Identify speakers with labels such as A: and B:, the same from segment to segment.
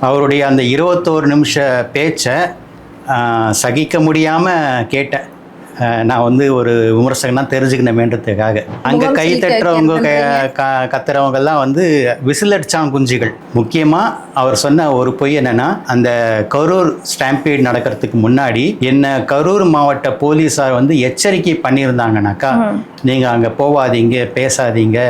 A: அவருடைய அந்த 21 நிமிஷ பேச்சை சகிக்க முடியாமல் கேட்டேன். நான் வந்து ஒரு விமர்சகனாக தெரிஞ்சுக்கணுமேன்றதுக்காக. அங்கே கை தட்டுறவங்க கத்துறவங்கெல்லாம் வந்து விசில் அடிச்சான் குஞ்சுகள். முக்கியமாக அவர் சொன்ன ஒரு பொய் என்னென்னா, அந்த கரூர் ஸ்டாம்பீட் நடக்கிறதுக்கு முன்னாடி என்ன கரூர் மாவட்ட போலீஸார் வந்து எச்சரிக்கை பண்ணியிருந்தாங்கனாக்கா, நீங்கள் அங்கே போகாதீங்க, பேசாதீங்க,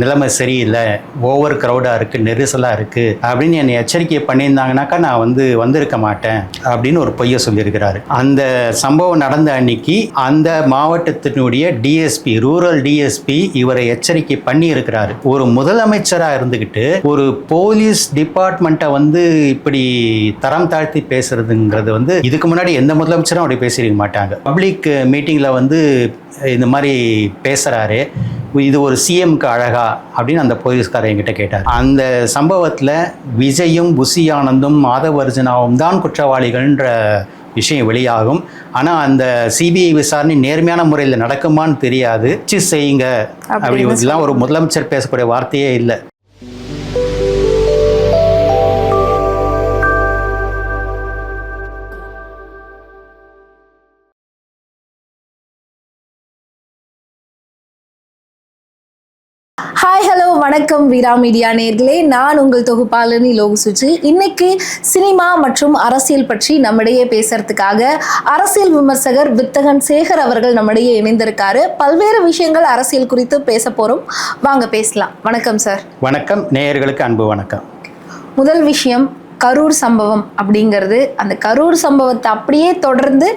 A: நிலைமை சரியில்லை, ஓவர் க்ரௌடாக இருக்குது, நெரிசலாக இருக்குது அப்படின்னு என்னை எச்சரிக்கை பண்ணியிருந்தாங்கனாக்கா நான் வந்து வந்திருக்க மாட்டேன் அப்படின்னு ஒரு பொய்யை சொல்லியிருக்கிறாரு. அந்த சம்பவம் நடந்த அன்னைக்கு அந்த மாவட்டத்தினுடைய டிஎஸ்பி, ரூரல் டிஎஸ்பி இவரை எச்சரிக்கை பண்ணி இருக்கிறாரு. ஒரு முதலமைச்சராக இருந்துக்கிட்டு ஒரு போலீஸ் டிபார்ட்மெண்ட்டை வந்து இப்படி தரம் தாழ்த்தி பேசுறதுங்கிறது வந்து இதுக்கு முன்னாடி எந்த முதலமைச்சரும் அப்படி பேசியிருக்க மாட்டாங்க. பப்ளிக் மீட்டிங்கில் வந்து இந்த மாதிரி பேசுகிறாரு, இது ஒரு சிஎம்க்கு அழகா அப்படின்னு அந்த போலீஸ்காரர் என்கிட்ட கேட்டார். அந்த சம்பவத்தில் விஜயும், புசி ஆனந்தும், மாதவர்ஜனாவும் தான் குற்றவாளிகள்ன்ற விஷயம் வெளியாகும். ஆனால் அந்த சிபிஐ விசாரணை நேர்மையான முறையில் நடக்குமான்னு தெரியாது. செய்யுங்க அப்படி இதெல்லாம் ஒரு முதலமைச்சர் பேசக்கூடிய வார்த்தையே இல்லை.
B: ஹாய், ஹலோ, வணக்கம் வீரா மீடியா நேயர்களே. நான் உங்கள் தொகுப்பாளனி லோகசுச்சி. இன்னைக்கு சினிமா மற்றும் அரசியல் பற்றி நம்மிடையே பேசுறதுக்காக அரசியல் விமர்சகர் வித்தகன் சேகர் அவர்கள் நம்மிடையே இணைந்திருக்காரு. பல்வேறு விஷயங்கள் அரசியல் குறித்து பேச போறோம், வாங்க பேசலாம். வணக்கம் சார்.
A: வணக்கம் நேயர்களுக்கு அன்பு வணக்கம்.
B: முதல் விஷயம், கரூர் சம்பவம் அப்படிங்கிறது. அந்த கரூர் சம்பவத்தை அப்படியே தொடர்ந்து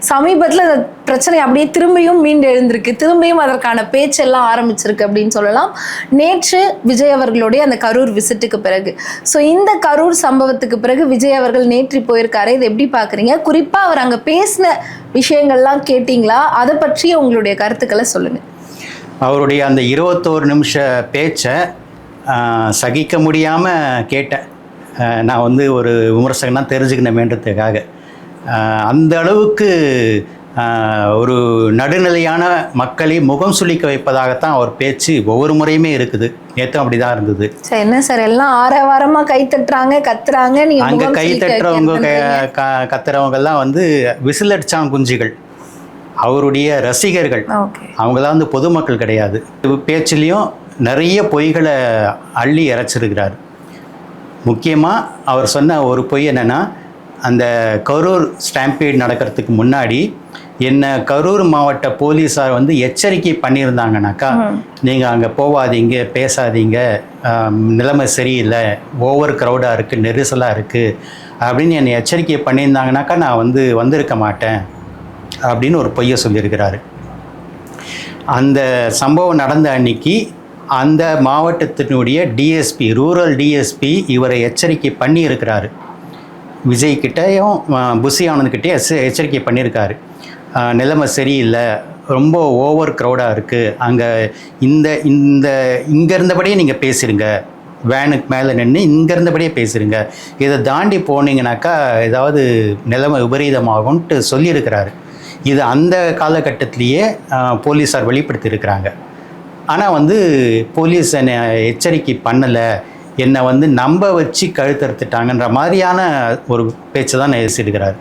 B: சமீபத்தில் அந்த பிரச்சனை அப்படியே திரும்பியும் மீண்டு எழுந்திருக்கு, திரும்பியும் அதற்கான பேச்செல்லாம் ஆரம்பிச்சிருக்கு அப்படின்னு சொல்லலாம். நேற்று விஜய் அவர்களுடைய அந்த கரூர் விசிட்டுக்கு பிறகு, ஸோ இந்த கரூர் சம்பவத்துக்கு பிறகு விஜய் அவர்கள் நேற்று போயிருக்காரு. இதை எப்படி பார்க்குறீங்க? குறிப்பாக அவர் அங்கே பேசின விஷயங்கள்லாம் கேட்டிங்களா? அதை பற்றி உங்களுடைய கருத்துக்களை சொல்லுங்கள்.
A: அவருடைய அந்த 21 நிமிஷ பேச்சை சகிக்க முடியாமல் கேட்டேன். நான் வந்து ஒரு விமர்சகனாக தெரிஞ்சுக்கணுமேன்றதுக்காக. அந்த அளவுக்கு ஒரு நடுநிலையான மக்களை முகம் சுளிக்க வைப்பதாகத்தான் அவர் பேச்சு ஒவ்வொரு முறையுமே இருக்குது. நேற்றும் அப்படி தான் இருந்தது.
B: என்ன சார், எல்லாம் ஆரவாரமாக கை தட்டுறாங்க, கத்துறாங்க.
A: அங்கே கை தட்டுறவங்க கத்துறவங்கெல்லாம் வந்து விசில் அடிச்சான் குஞ்சுகள், அவருடைய ரசிகர்கள். அவங்களாம் வந்து பொதுமக்கள் கிடையாது. பேச்சிலையும் நிறைய பொய்களை அள்ளி இறைச்சிருக்கிறார். முக்கியமாக அவர் சொன்ன ஒரு பொய் என்னென்னா, அந்த கரூர் ஸ்டாம்பீட் நடக்கிறதுக்கு முன்னாடி என்ன கரூர் மாவட்ட போலீஸார் வந்து எச்சரிக்கை பண்ணியிருந்தாங்கனாக்கா, நீங்கள் அங்கே போகாதீங்க, பேசாதீங்க, நிலைமை சரியில்லை, ஓவர் க்ரௌடாக இருக்குது, நெரிசலாக இருக்குது அப்படின்னு என்னை எச்சரிக்கை பண்ணியிருந்தாங்கனாக்கா நான் வந்து வந்திருக்க மாட்டேன் அப்படின்னு ஒரு பொய்யை சொல்லியிருக்கிறாரு. அந்த சம்பவம் நடந்த அன்னைக்கு அந்த மாவட்டத்தினுடைய டிஎஸ்பி, ரூரல் டிஎஸ்பி இவரை எச்சரிக்கை பண்ணி இருக்கிறாரு. விஜய்கிட்டையும் புசி ஆனந்த்கிட்டையும் எச்சரிக்கை பண்ணியிருக்காரு. நிலைமை சரியில்லை, ரொம்ப ஓவர் க்ரௌடாக இருக்குது, அங்கே இங்கே இருந்தபடியே நீங்கள் பேசிடுங்க, வேனுக்கு மேலே நின்று இங்கே இருந்தபடியே பேசிடுங்க, இதை தாண்டி போனீங்கனாக்கா ஏதாவது நிலைமை விபரீதமாகும்ன்ட்டு சொல்லியிருக்கிறாரு. இது அந்த காலகட்டத்திலேயே போலீஸார் வெளிப்படுத்தியிருக்கிறாங்க. ஆனால் வந்து போலீஸ் என்னை எச்சரிக்கை பண்ணலை, என்னை வந்து நம்ப வச்சு கழுத்தறுத்துட்டாங்கன்ற மாதிரியான ஒரு பேச்சு தான் பேசியிருக்கிறார்.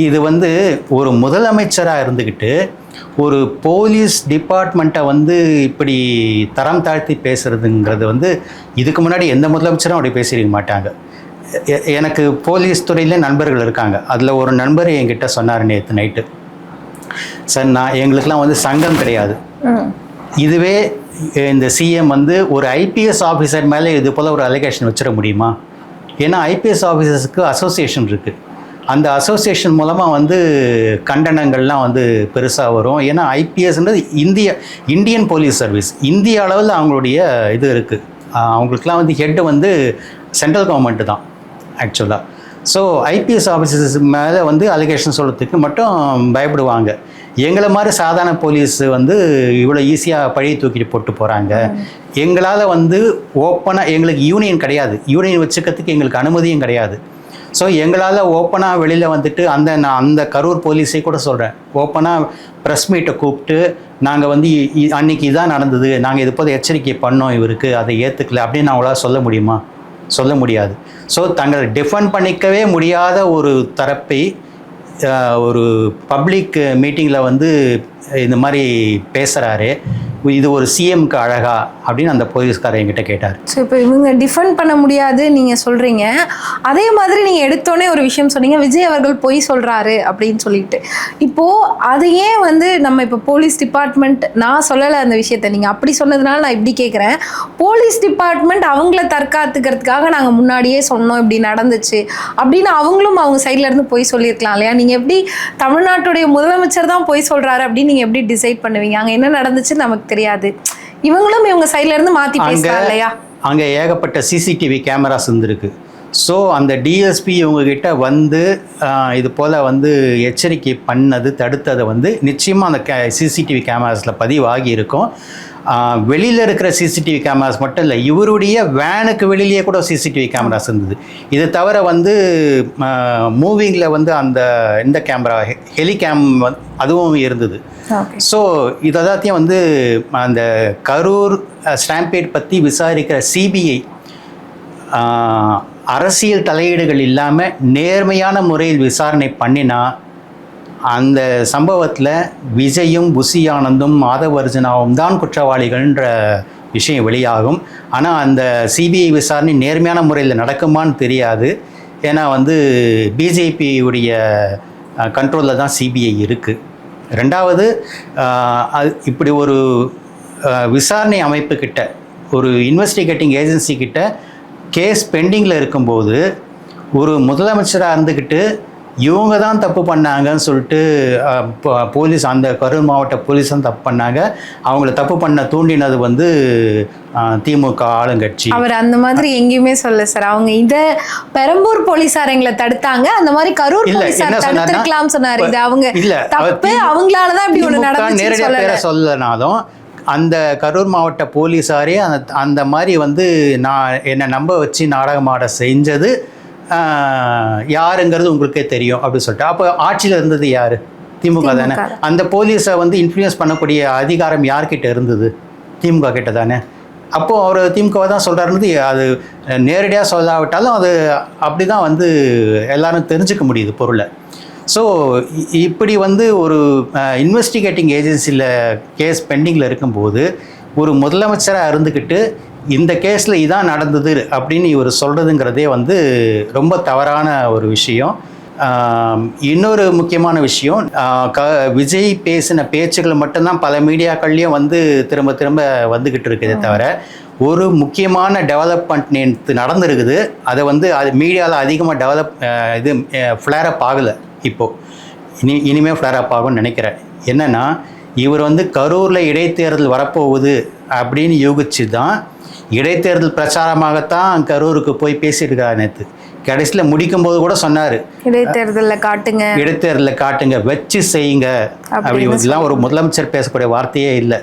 A: இது வந்து ஒரு முதலமைச்சராக இருந்துக்கிட்டு ஒரு போலீஸ் டிபார்ட்மெண்ட்டை வந்து இப்படி தரம் தாழ்த்தி பேசுகிறதுங்கிறது வந்து இதுக்கு முன்னாடி எந்த முதலமைச்சரும் அப்படி பேசியிருக்க மாட்டாங்க. எனக்கு போலீஸ் துறையில் நண்பர்கள் இருக்காங்க. அதில் ஒரு நண்பர் என்கிட்ட சொன்னார் நேற்று நைட்டு, சார் எங்களுக்கெல்லாம் வந்து சங்கம் கிடையாது, இதுவே இந்த சிஎம் வந்து ஒரு ஐபிஎஸ் ஆஃபீஸர் மேலே இது போல் ஒரு அலிகேஷன் வச்சிட முடியுமா? ஏன்னா ஐபிஎஸ் ஆஃபீஸர்ஸுக்கு அசோசியேஷன் இருக்குது. அந்த அசோசியேஷன் மூலமாக வந்து கண்டனங்கள்லாம் வந்து பெருசாக வரும். ஏன்னா ஐபிஎஸ்ன்றது இந்தியன் போலீஸ் சர்வீஸ், இந்திய அளவில் அவங்களுடைய இது இருக்குது. அவங்களுக்குலாம் வந்து ஹெட்டு வந்து சென்ட்ரல் கவர்மெண்ட்டு தான் ஆக்சுவலாக. ஸோ ஐபிஎஸ் ஆஃபீஸர்ஸ் மேலே வந்து அலிகேஷன் சொல்கிறதுக்கு மட்டும் பயப்படுவாங்க. எங்களை மாதிரி சாதாரண போலீஸ் வந்து இவ்வளோ ஈஸியாக பழி தூக்கிட்டு போட்டு போகிறாங்க. எங்களால் வந்து ஓப்பனாக, எங்களுக்கு யூனியன் கிடையாது, யூனியன் வச்சுக்கிறதுக்கு எங்களுக்கு அனுமதியும் கிடையாது. ஸோ எங்களால் ஓப்பனாக வெளியில் வந்துட்டு நான் அந்த கரூர் போலீஸை கூட சொல்கிறேன், ஓப்பனாக ப்ரெஸ் மீட்டை கூப்பிட்டு நாங்கள் வந்து அன்றைக்கி இதான் நடந்தது, நாங்கள் இது போல் எச்சரிக்கை பண்ணோம் இவருக்கு, அதை ஏற்றுக்கல அப்படின்னு அவங்களால சொல்ல முடியுமா? சொல்ல முடியாது. ஸோ தங்களை டிஃபெண்ட் பண்ணிக்கவே முடியாத ஒரு தரப்பை ஒரு பப்ளிக் மீட்டிங்கில் வந்து இந்த மாதிரி பேசுகிறாரு, இது ஒரு சிஎம்க்கு அழகா அப்படின்னு அந்த போலீஸ்காரர் என்கிட்ட கேட்டார்.
B: ஸோ இப்போ இவங்க டிஃபெண்ட் பண்ண முடியாது நீங்கள் சொல்கிறீங்க, அதே மாதிரி நீங்கள் எடுத்தோடனே ஒரு விஷயம் சொன்னீங்க, விஜய் அவர்கள் பொய் சொல்கிறாரு அப்படின்னு சொல்லிட்டு. இப்போது அதையே வந்து நம்ம இப்போ போலீஸ் டிபார்ட்மெண்ட், நான் சொல்லலை அந்த விஷயத்த, நீங்கள் அப்படி சொன்னதுனால நான் இப்படி கேட்குறேன், போலீஸ் டிபார்ட்மெண்ட் அவங்கள தற்காத்துக்கிறதுக்காக நாங்கள் முன்னாடியே சொன்னோம் இப்படி நடந்துச்சு அப்படின்னு அவங்களும் அவங்க சைட்லேருந்து பொய் சொல்லியிருக்கலாம் இல்லையா? நீங்கள் எப்படி தமிழ்நாட்டுடைய முதலமைச்சர் தான் பொய் சொல்கிறாரு அப்படின்னு நீங்கள் எப்படி டிசைட் பண்ணுவீங்க? அங்கே என்ன நடந்துச்சுன்னு நமக்கு தெரியாது, இவங்களும் இவங்க சைட்ல இருந்து மாத்தி பேசுறாங்க இல்லையா?
A: அங்க ஏகப்பட்ட சிசிடிவி கேமராஸ் இருந்திருக்கு. ஸோ அந்த டிஎஸ்பி இவங்க கிட்ட வந்து இது போல் வந்து எச்சரிக்கை பண்ணது, தடுத்ததை வந்து நிச்சயமாக அந்த சிசிடிவி கேமராஸில் பதிவாகி இருக்கும். வெளியில் இருக்கிற சிசிடிவி கேமராஸ் மட்டும் இல்லை, இவருடைய வேனுக்கு வெளியிலேயே கூட சிசிடிவி கேமராஸ் இருந்தது. இது தவிர வந்து மூவிங்கில் வந்து அந்த இந்த கேமரா ஹெலிகேம் அதுவும் இருந்தது. ஸோ இது எல்லாத்தையும் வந்து அந்த கரூர் ஸ்டாம்பேட் பற்றி விசாரிக்கிற சிபிஐ அரசியல் தலையீடுகள் இல்லாமல் நேர்மையான முறையில் விசாரணை பண்ணினா அந்த சம்பவத்தில் விஜயும் புசி ஆனந்தும் மாதவர்ஜனாவும் தான் குற்றவாளிகள்ன்ற விஷயம் வெளியாகும். ஆனால் அந்த சிபிஐ விசாரணை நேர்மையான முறையில் நடக்குமான்னு தெரியாது. ஏன்னா வந்து பிஜேபியுடைய கண்ட்ரோலில் தான் சிபிஐ இருக்குது. ரெண்டாவது, இப்படி ஒரு விசாரணை அமைப்புக்கிட்ட, ஒரு இன்வெஸ்டிகேட்டிங் ஏஜென்சி கிட்ட கேஸ் பெண்டிங்கில் இருக்கும்போது ஒரு முதலமைச்சராக இருந்துக்கிட்டு இவங்க தான் தப்பு பண்ணாங்கன்னு சொல்லிட்டு போலீஸ், அந்த கரூர் மாவட்ட போலீஸ் தான் தப்பு பண்ணாங்க, அவங்கள தப்பு பண்ண தூண்டினது வந்து திமுக ஆளுங்கட்சி.
B: அவர் அந்த மாதிரி எங்கேயுமே சொல்ல சார். அவங்க இத பெரம்பூர் போலீசார் எங்களை தடுத்தாங்க, அந்த மாதிரி கரூர் போலீசார் தடுத்திருக்கலாம் சொன்னாரு. இது அவங்க தப்பு, அவங்களால தான் இப்படி ஒன்று நடந்துச்சு.
A: நேரடியாக பேரை சொல்லனாலும் அந்த கரூர் மாவட்ட போலீஸாரே அந்த மாதிரி வந்து என்னை நம்ப வச்சு நாடகமாட செஞ்சது யாருங்கிறது உங்களுக்கே தெரியும் அப்படின்னு சொல்லிட்டு. அப்போ ஆட்சியில் இருந்தது யார்? திமுக தானே. அந்த போலீஸை வந்து இன்ஃப்ளூயன்ஸ் பண்ணக்கூடிய அதிகாரம் யார்கிட்ட இருந்தது? திமுக கிட்ட தானே. அப்போது அவர் திமுகவை தான் சொல்கிறாருன்றது அது நேரடியாக சொல்லாவிட்டாலும் அது அப்படி தான் வந்து எல்லாரும் தெரிஞ்சுக்க முடியுது பொருளை. ஸோ இப்படி வந்து ஒரு இன்வெஸ்டிகேட்டிங் ஏஜென்சியில் கேஸ் பெண்டிங்கில் இருக்கும்போது ஒரு முதலமைச்சராக இருந்துக்கிட்டு இந்த கேஸில் இதான் நடந்தது அப்படின்னு இவர் சொல்கிறதுங்கிறதே வந்து ரொம்ப தவறான ஒரு விஷயம். இன்னொரு முக்கியமான விஷயம், விஜய் பேசின பேச்சுகள் மட்டும்தான் பல மீடியாக்கள்லேயும் வந்து திரும்ப திரும்ப வந்துக்கிட்டு இருக்குதே தவிர ஒரு முக்கியமான டெவலப்மெண்ட் நேற்று நடந்துருக்குது. அதை வந்து அது மீடியாவில் அதிகமாக இது ஃப்ளேரப் ஆகலை. இப்போது இனிமேல் ஃப்ளேரப் ஆகும்னு நினைக்கிறேன். என்னென்னா, இவர் வந்து கரூரில் இடைத்தேர்தல் வரப்போகுது அப்படின்னு யூகிச்சு தான் இடைத்தேர்தல் பிரச்சாரமாகத்தான் கரூருக்கு போய் பேசியிருக்காரு. நேற்று கடைசியில் முடிக்கும்போது கூட சொன்னார், இடைத்தேர்தலில் காட்டுங்க, வச்சு செய்யுங்க அப்படி. இதெல்லாம் ஒரு முதலமைச்சர் பேசக்கூடிய வார்த்தையே இல்லை.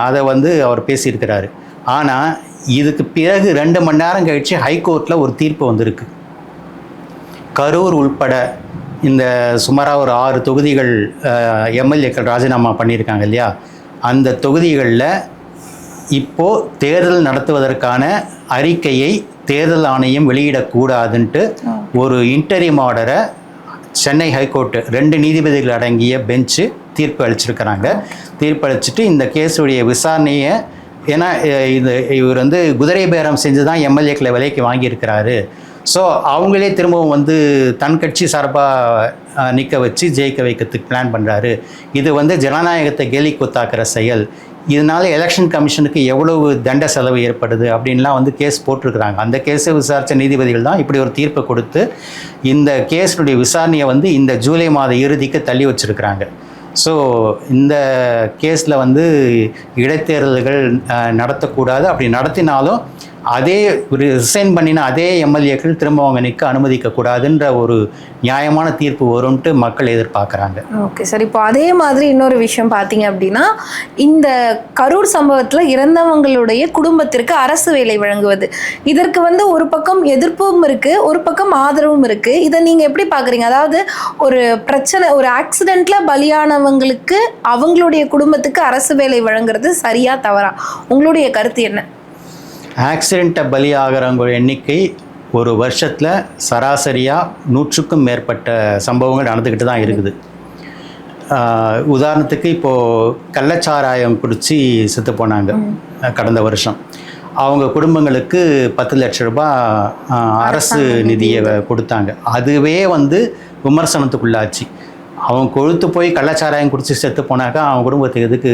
A: அதை வந்து அவர் பேசியிருக்கிறாரு. ஆனால் இதுக்கு பிறகு 2 மணி நேரம் கழித்து ஹைகோர்ட்டில் ஒரு தீர்ப்பு வந்திருக்கு. கரூர் உள்பட இந்த சுமாராக ஒரு 6 தொகுதிகள் எம்எல்ஏக்கள் ராஜினாமா பண்ணியிருக்காங்க இல்லையா, அந்த தொகுதிகளில் இப்போது தேர்தல் நடத்துவதற்கான அறிக்கையை தேர்தல் ஆணையம் வெளியிடக்கூடாதுன்ட்டு ஒரு இன்டரிம் ஆர்டரை சென்னை ஹைகோர்ட்டு 2 நீதிபதிகள் அடங்கிய பெஞ்சு தீர்ப்பு அளிச்சிருக்கிறாங்க. தீர்ப்பு அளிச்சுட்டு இந்த கேஸுடைய விசாரணையை, ஏன்னா இவர் வந்து குதிரை பேரம் செஞ்சு தான் எம்எல்ஏக்களை விலைக்கு வாங்கியிருக்கிறாரு. ஸோ அவங்களே திரும்பவும் வந்து தன் கட்சி சார்பாக நிற்க வச்சு ஜெயிக்க வைக்கிறதுக்கு பிளான் பண்ணுறாரு. இது வந்து ஜனநாயகத்தை கேலி கூத்தாக்குற செயல். இதனால் எலெக்ஷன் கமிஷனுக்கு எவ்வளவு தண்ட செலவு ஏற்படுது அப்படின்லாம் வந்து கேஸ் போட்டிருக்கிறாங்க. அந்த கேஸை விசாரித்த நீதிபதிகள் தான் இப்படி ஒரு தீர்ப்பை கொடுத்து இந்த கேஸுடைய விசாரணையை வந்து இந்த ஜூலை மாத இறுதிக்கு தள்ளி வச்சுருக்கிறாங்க. ஸோ இந்த கேஸில் வந்து இடைத்தேர்தல்கள் நடத்தக்கூடாது. அப்படி நடத்தினாலும் அதே ரிசைன் பண்ணின அதே எம்எல்ஏக்கள் திரும்ப அவங்க நிற்க அனுமதிக்கக்கூடாதுன்ற ஒரு நியாயமான தீர்ப்பு வரும்ன்ட்டு மக்கள் எதிர்பார்க்குறாங்க.
B: ஓகே சார், இப்போ அதே மாதிரி இன்னொரு விஷயம் பார்த்தீங்க அப்படின்னா, இந்த கரூர் சம்பவத்தில் இறந்தவங்களுடைய குடும்பத்திற்கு அரசு வேலை வழங்குவது, இதற்கு வந்து ஒரு பக்கம் எதிர்ப்பும் இருக்குது, ஒரு பக்கம் ஆதரவும் இருக்குது. இதை நீங்கள் எப்படி பார்க்குறீங்க? அதாவது ஒரு பிரச்சனை, ஒரு ஆக்சிடெண்ட்டில் பலியானவங்களுக்கு அவங்களுடைய குடும்பத்துக்கு அரசு வேலை வழங்குறது சரியா தவறா? உங்களுடைய கருத்து என்ன?
A: ஆக்சிடெண்ட்டை பலியாகிறவங்க எண்ணிக்கை ஒரு வருஷத்தில் சராசரியாக 100க்கும் மேற்பட்ட சம்பவங்கள் நடந்துக்கிட்டு தான் இருக்குது. உதாரணத்துக்கு இப்போது கள்ளச்சாராயம் குடித்து செத்து போனாங்க கடந்த வருஷம். அவங்க குடும்பங்களுக்கு 10 லட்ச ரூபாய் அரசு நிதியை கொடுத்தாங்க. அதுவே வந்து விமர்சனத்துக்குள்ளாச்சு. அவங்க கொழுத்து போய் கள்ளச்சாராயம் குடித்து செத்து போனாக்கா அவங்க குடும்பத்துக்கு எதுக்கு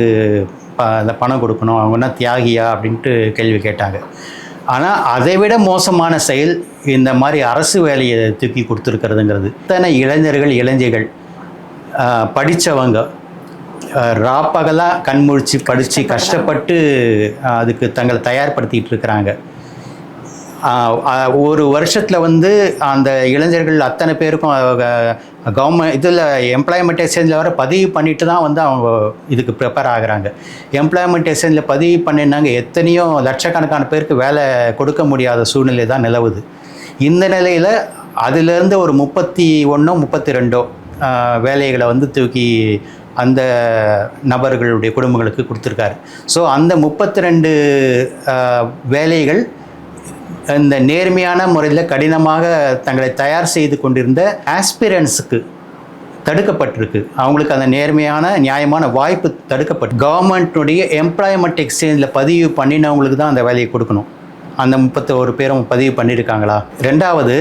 A: அந்த பணம் கொடுக்கணும், அவங்க என்ன தியாகியா அப்படின்ட்டு கேள்வி கேட்டாங்க. ஆனால் அதை விட மோசமான செயல் இந்த மாதிரி அரசு வேலையை தூக்கி கொடுத்துருக்கிறதுங்கிறது. இத்தனை இளைஞர்கள் இளைஞர்கள் படித்தவங்க ராப்பகலாக கண்முழிச்சு படித்து கஷ்டப்பட்டு அதுக்கு தங்களை தயார்படுத்திகிட்டு இருக்கிறாங்க. ஒரு வருஷத்தில் வந்து அந்த இளைஞர்கள் அத்தனை பேருக்கும் கவர்மெண்ட் இதில் எம்ப்ளாய்மெண்ட் எக்ஸ்சேஞ்சில் வர பதிவு பண்ணிட்டு தான் வந்து அவங்க இதுக்கு ப்ரிப்பேர் ஆகுறாங்க. எம்ப்ளாய்மெண்ட் எக்ஸ்சேஞ்சில் பதிவு பண்ணினாங்க எத்தனையோ லட்சக்கணக்கான பேருக்கு வேலை கொடுக்க முடியாத சூழ்நிலை தான் நிலவுது. இந்த நிலையில் அதிலேருந்து ஒரு 31 32 வேலைகளை வந்து தூக்கி அந்த நபர்களுடைய குடும்பங்களுக்கு கொடுத்துருக்காரு. ஸோ அந்த 32 வேலைகள் இந்த நேர்மையான முறையில் கடினமாக தங்களை தயார் செய்து கொண்டிருந்த ஆஸ்பிரன்ஸுக்கு தடுக்கப்பட்டிருக்கு. அவங்களுக்கு அந்த நேர்மையான நியாயமான வாய்ப்பு தடுக்கப்பட்டு கவர்மெண்ட்டுடைய எம்ப்ளாய்மெண்ட் எக்ஸ்சேஞ்சில் பதிவு பண்ணினவங்களுக்கு தான் அந்த வேலையை கொடுக்கணும். அந்த 31 பேரும் பதிவு பண்ணியிருக்காங்களா? ரெண்டாவது,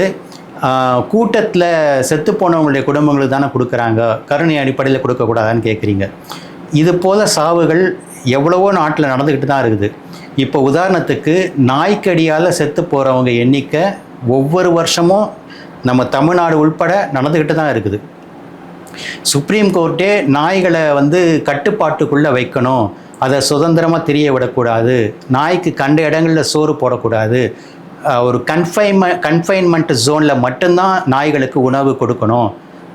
A: கூட்டத்தில் செத்து போனவங்களுடைய குடும்பங்களுக்கு தானே கொடுக்குறாங்க, கருணை அடிப்படையில் கொடுக்கக்கூடாதான்னு கேட்குறீங்க. இது போல் சாவுகள் எவ்வளவோ நாட்டில் நடந்துக்கிட்டு தான் இருக்குது. இப்போ உதாரணத்துக்கு நாய்க்கடியால் செத்து போகிறவங்க எண்ணிக்கை ஒவ்வொரு வருஷமும் நம்ம தமிழ்நாடு உள்பட நடந்துக்கிட்டு தான் இருக்குது. சுப்ரீம் கோர்ட்டே நாய்களை வந்து கட்டுப்பாட்டுக்குள்ளே வைக்கணும், அதை சுதந்திரமாக தெரிய விடக்கூடாது, நாய்க்கு கண்ட இடங்களில் சோறு போடக்கூடாது, ஒரு கன்ஃபைன்மெண்ட் ஜோனில் மட்டும்தான் நாய்களுக்கு உணவு கொடுக்கணும்,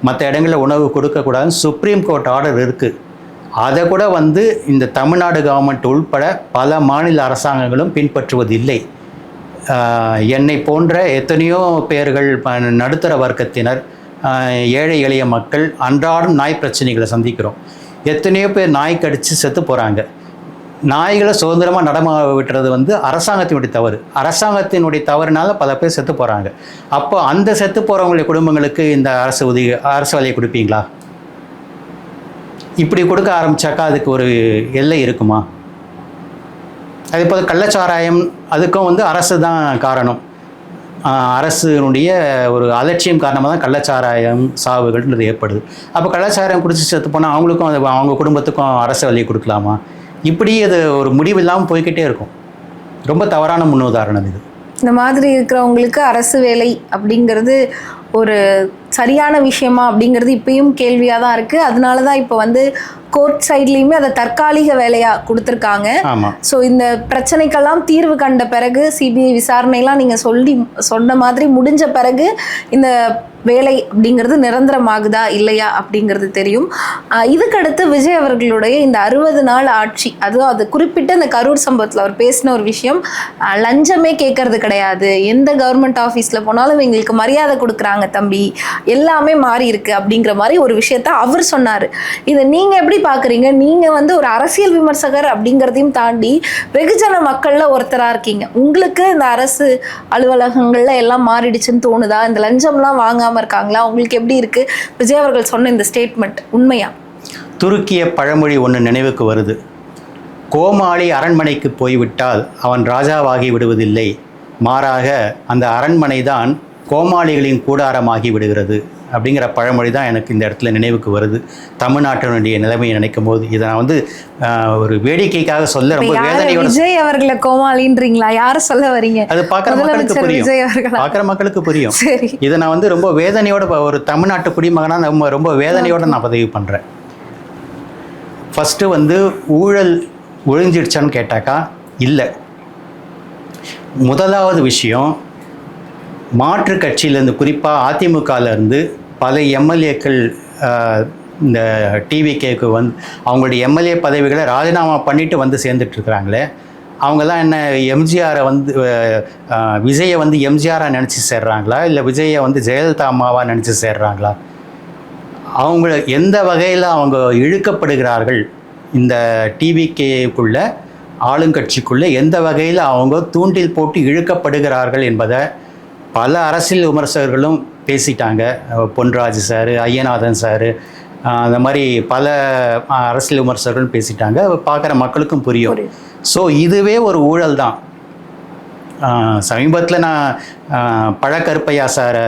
A: மற்ற இடங்களில் உணவு கொடுக்கக்கூடாதுன்னு சுப்ரீம் கோர்ட் ஆர்டர் இருக்குது. அதை கூட வந்து இந்த தமிழ்நாடு கவர்மெண்ட் உள்பட பல மாநில அரசாங்கங்களும் பின்பற்றுவதில்லை. என்னை போன்ற எத்தனையோ பேர்கள், நடுத்தர வர்க்கத்தினர், ஏழை எளிய மக்கள் அன்றாடம் நாய் பிரச்சனைகளை சந்திக்கிறோம். எத்தனையோ பேர் நாய் கடித்து செத்து போகிறாங்க. நாய்களை சுதந்திரமாக நடமா விட்டுறது வந்து அரசாங்கத்தினுடைய தவறு. அரசாங்கத்தினுடைய தவறுனால பல பேர் செத்து போகிறாங்க. அப்போ அந்த செத்து போகிறவங்களுடைய குடும்பங்களுக்கு இந்த அரசு வேலையை கொடுப்பீங்களா? இப்படி கொடுக்க ஆரம்பித்தாக்கா அதுக்கு ஒரு எல்லை இருக்குமா? அதே போல் கள்ளச்சாராயம், அதுக்கும் வந்து அரசு தான் காரணம். அரசுனுடைய ஒரு அலட்சியம் காரணமாக தான் கள்ளச்சாராயம் சாவுகள்ன்றது ஏற்படுது. அப்போ கள்ளச்சாராயம் குடிச்சு செத்து போனால் அவங்களுக்கும் அது அவங்க குடும்பத்துக்கும் அரசு வேலையை கொடுக்கலாமா? இப்படி அது ஒரு முடிவு இல்லாமல் போய்கிட்டே இருக்கும். ரொம்ப தவறான முன்னுதாரணம் இது.
B: இந்த மாதிரி இருக்கிறவங்களுக்கு அரசு வேலை அப்படிங்கிறது ஒரு சரியான விஷயமா அப்படிங்கிறது இப்பயும் கேள்வியாக தான் இருக்குது. அதனால தான் இப்போ வந்து கோர்ட் சைட்லேயுமே அதை தற்காலிக வேலையாக கொடுத்துருக்காங்க. ஸோ இந்த பிரச்சனைக்கெல்லாம் தீர்வு கண்ட பிறகு, சிபிஐ விசாரணைலாம் நீங்கள் சொன்ன மாதிரி முடிஞ்ச பிறகு இந்த வேலை அப்படிங்கிறது நிரந்தரமாகுதா இல்லையா அப்படிங்கிறது தெரியும். இதுக்கடுத்து விஜய் அவர்களுடைய இந்த 60 நாள் ஆட்சி, அதுவும் அது குறிப்பிட்ட இந்த கரூர் சம்பவத்தில் அவர் பேசின ஒரு விஷயம், லஞ்சமே கேட்கறது கிடையாது, எந்த கவர்மெண்ட் ஆஃபீஸில் போனாலும் எங்களுக்கு மரியாதை கொடுக்குறாங்க தம்பி, எல்லாமே மாறி இருக்கு அப்படிங்கிற மாதிரி ஒரு விஷயத்த அவர் சொன்னார். இதை நீங்கள் எப்படி பார்க்குறீங்க? நீங்கள் வந்து ஒரு அரசியல் விமர்சகர் அப்படிங்கிறதையும் தாண்டி வெகுஜன மக்களில் ஒருத்தராக இருக்கீங்க. உங்களுக்கு இந்த அரசு அலுவலகங்களில் எல்லாம் மாறிடுச்சுன்னு தோணுதா? இந்த லஞ்சம்லாம் வாங்காமல் இருக்காங்களா? உங்களுக்கு எப்படி இருக்கு விஜய் அவர்கள் சொன்ன இந்த ஸ்டேட்மெண்ட் உண்மையா?
A: துருக்கிய பழமொழி ஒன்று நினைவுக்கு வருது. கோமாளி அரண்மனைக்கு போய்விட்டால் அவன் ராஜாவாகி விடுவதில்லை, மாறாக அந்த அரண்மனை தான் கோமாளிகளின் கூடாரமாகி விடுகிறது அப்படிங்கிற பழமொழி தான் எனக்கு இந்த இடத்துல நினைவுக்கு வருது. தமிழ்நாட்டினுடைய நிலைமையை நினைக்கும் போது இதை நான் வந்து ஒரு வேடிக்கைக்காக சொல்ல ரொம்ப வேதனையோட.
B: விஜய் அவர்களை கோமாளின்றீங்களா? யாரை சொல்ல வரீங்க?
A: அது பார்க்குற மக்களுக்கு புரியும், பார்க்குற மக்களுக்கு புரியும். இதை நான் வந்து ரொம்ப வேதனையோட, ஒரு தமிழ்நாட்டு குடிமகனாக ரொம்ப வேதனையோடு நான் பதிவு பண்ணுறேன். ஃபஸ்ட்டு வந்து ஊழல் ஒழிஞ்சிடுச்சான்னு கேட்டாக்கா இல்லை. முதலாவது விஷயம், மாற்று கட்சியிலேருந்து, குறிப்பாக அதிமுகலேருந்து பல எம்எல்ஏக்கள் இந்த டிவிகேக்கு வந்து அவங்களுடைய எம்எல்ஏ பதவிகளை ராஜினாமா பண்ணிட்டு வந்து சேர்ந்துட்டுருக்குறாங்களே, அவங்கெல்லாம் என்ன எம்ஜிஆரை வந்து விஜயை வந்து எம்ஜிஆராக நினச்சி சேர்றாங்களா, இல்லை விஜயை வந்து ஜெயலலிதா அம்மாவாக நினச்சி சேர்றாங்களா? அவங்க எந்த வகையில் அவங்க இழுக்கப்படுகிறார்கள் இந்த டிவிகேக்குள்ள ஆளுங்கட்சிக்குள்ளே எந்த வகையில் அவங்க தூண்டில் போட்டு இழுக்கப்படுகிறார்கள் என்பதை பல அரசியல் விமர்சகர்களும் பேசிட்டாங்க. பொன்ராஜ் சார், ஐயநாதன் சார், அந்த மாதிரி பல அரசியல் விமர்சகர்களும் பேசிட்டாங்க. பார்க்குற மக்களுக்கும் புரியும். ஸோ இதுவே ஒரு ஊழல் தான். சமீபத்தில் நான் பழக்கருப்பையா சாரை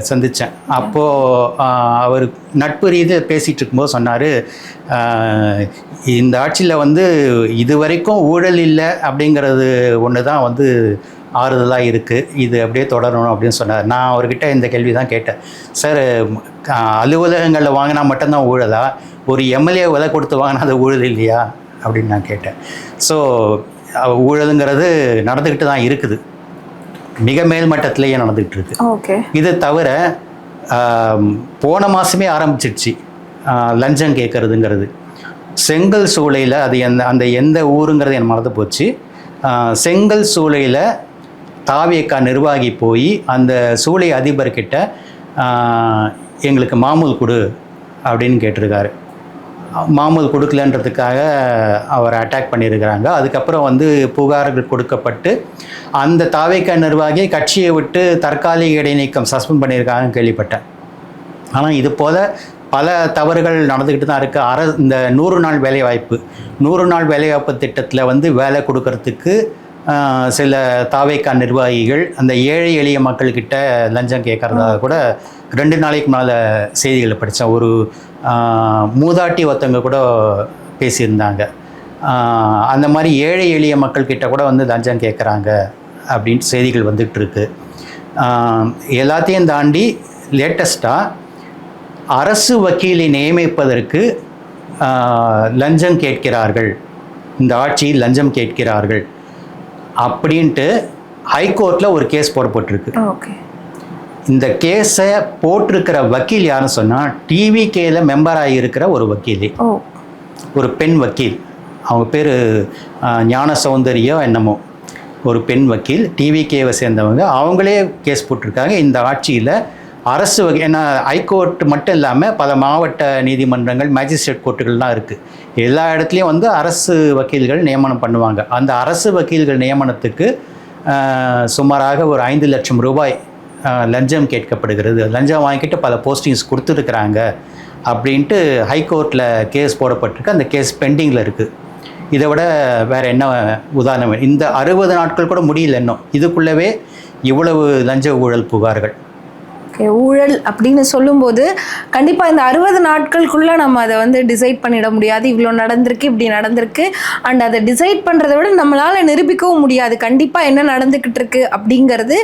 A: சந்தித்தேன். அப்போது அவர் நட்பு ரீதியாக பேசிகிட்டு இருக்கும்போது சொன்னார், இந்த ஆட்சியில் வந்து இது வரைக்கும் ஊழல் இல்லை அப்படிங்கிறது ஒன்று தான் வந்து ஆறுதலாக இருக்குது, இது அப்படியே தொடரணும் அப்படின்னு சொன்னார். நான் அவர்கிட்ட இந்த கேள்வி தான் கேட்டேன், சார் அலுவலகங்களில் வாங்கினா மட்டும்தான் ஊழலா, ஒரு எம்எல்ஏ விலை கொடுத்து வாங்கினா அது ஊழல் இல்லையா அப்படின்னு நான் கேட்டேன். ஸோ ஊழலுங்கிறது நடந்துக்கிட்டு தான் இருக்குது, மிக மேல்மட்டத்திலேயே நடந்துக்கிட்டு இருக்கு.
B: ஓகே.
A: இது தவிர போன மாதமே ஆரம்பிச்சிடுச்சு லஞ்சம் கேட்குறதுங்கிறது. செங்கல் சூளையில் அது அந்த எந்த ஊருங்கிறது எனக்கு மறந்து போச்சு. செங்கல் சூளையில் தாவேகா நிர்வாகி போய் அந்த சூளை அதிபர்கிட்ட எங்களுக்கு மாமூல் கொடு அப்படின்னு கேட்டிருக்காரு. மாமூல் கொடுக்கலன்றதுக்காக அவரை அட்டாக் பண்ணியிருக்கிறாங்க. அதுக்கப்புறம் வந்து புகார்கள் கொடுக்கப்பட்டு அந்த தாவேகா நிர்வாகி கட்சியை விட்டு தற்காலிக இடைநீக்கம் சஸ்பெண்ட் பண்ணியிருக்காங்கன்னு கேள்விப்பட்டேன். ஆனால் இது போல் பல தவறுகள் நடந்துக்கிட்டு தான் இருக்குது. இந்த 100 நாள் வேலைவாய்ப்பு 100 நாள் வேலைவாய்ப்பு திட்டத்தில் வந்து வேலை கொடுக்கறதுக்கு சில தாவேகா நிர்வாகிகள் அந்த ஏழை எளிய மக்கள்கிட்ட லஞ்சம் கேட்குறதாக கூட 2 நாளைக்கு மேலே செய்திகளை படித்தேன். ஒரு மூதாட்டி ஒருத்தவங்க கூட பேசியிருந்தாங்க. அந்த மாதிரி ஏழை எளிய மக்கள்கிட்ட கூட வந்து லஞ்சம் கேட்குறாங்க அப்படின்ட்டு செய்திகள் வந்துட்டு இருக்கு. எல்லாத்தையும் தாண்டி லேட்டஸ்ட்டாக அரசு வக்கீலை நியமிப்பதற்கு லஞ்சம் கேட்கிறார்கள், இந்த ஆட்சியில் லஞ்சம் கேட்கிறார்கள் அப்படின்ட்டு ஹைகோர்ட்டில் ஒரு கேஸ் போடப்பட்டிருக்கு. இந்த கேஸை போட்டிருக்கிற வக்கீல் யாருன்னு சொன்னால் டிவிகேல மெம்பராக இருக்கிற ஒரு வக்கீல், ஒரு பெண் வக்கீல். அவங்க பேர் ஞான சௌந்தரியம் என்னமோ, ஒரு பெண் வக்கீல், டிவிகேவை சேர்ந்தவங்க. அவங்களே கேஸ் போட்டிருக்காங்க இந்த ஆட்சியில் அரசு ஏன்னா ஹைகோர்ட் மட்டும் இல்லாமல் பல மாவட்ட நீதிமன்றங்கள், மேஜிஸ்ட்ரேட் கோர்ட்டுகள்லாம் இருக்குது. எல்லா இடத்துலையும் வந்து அரசு வக்கீல்கள் நியமனம் பண்ணுவாங்க. அந்த அரசு வக்கீல்கள் நியமனத்துக்கு சுமாராக ஒரு 5 லட்சம் ரூபாய் லஞ்சம் கேட்கப்படுகிறது. லஞ்சம் வாங்கிட்டு பல போஸ்டிங்ஸ் கொடுத்துருக்குறாங்க அப்படின்ட்டு ஹைகோர்ட்டில் கேஸ் போடப்பட்டிருக்கு. அந்த கேஸ் பெண்டிங்கில் இருக்குது. இதை விட வேறு என்ன உதாரணம்? இந்த 60 நாட்கள் கூட முடியல இன்னும், இதுக்குள்ளவே இவ்வளவு லஞ்ச ஊழல் புகார்கள்.
B: ஊழல் அப்படின்னு சொல்லும்போது கண்டிப்பாக இந்த 60 நாட்களுக்குள்ளே நம்ம அதை வந்து டிசைட் பண்ணிட முடியாது. இவ்வளோ நடந்திருக்கு, இப்படி நடந்திருக்கு. அண்ட் அதை டிசைட் பண்ணுறதை விட நம்மளால் நிரூபிக்கவும் முடியாது கண்டிப்பாக என்ன நடந்துக்கிட்டு இருக்கு அப்படிங்கிறது.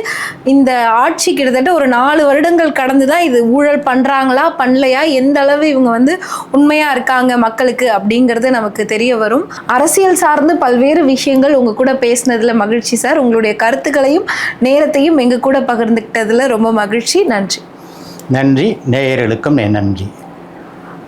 B: இந்த ஆட்சி கிட்டத்தட்ட ஒரு 4 வருடங்கள் கடந்து தான் இது ஊழல் பண்ணுறாங்களா பண்ணலையா, எந்த அளவு இவங்க வந்து உண்மையாக இருக்காங்க மக்களுக்கு அப்படிங்கிறது நமக்கு தெரிய வரும். அரசியல் சார்ந்து பல்வேறு விஷயங்கள் உங்கள் கூட பேசினதில் மகிழ்ச்சி சார். உங்களுடைய கருத்துக்களையும் நேரத்தையும் எங்கள் கூட பகிர்ந்துக்கிட்டதில் ரொம்ப மகிழ்ச்சி. நன்றி. நேயர்களுக்கும் நன்றி.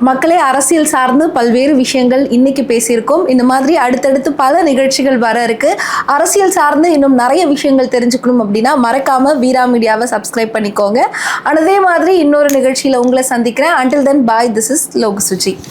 B: மக்களே, அரசியல் சார்ந்து பல்வேறு விஷயங்கள் இன்னைக்கு பேசியிருக்கோம். இந்த மாதிரி அடுத்தடுத்து பல நிகழ்ச்சிகள் வர இருக்கு. அரசியல் சார்ந்து இன்னும் நிறைய விஷயங்கள் தெரிஞ்சுக்கணும் அப்படின்னா மறக்காம வீரா மீடியாவை சப்ஸ்கிரைப் பண்ணிக்கோங்க. அதே மாதிரி இன்னொரு நிகழ்ச்சியில் உங்களை சந்திக்கிறேன். Until then, bye. This is லோகசுச்சி.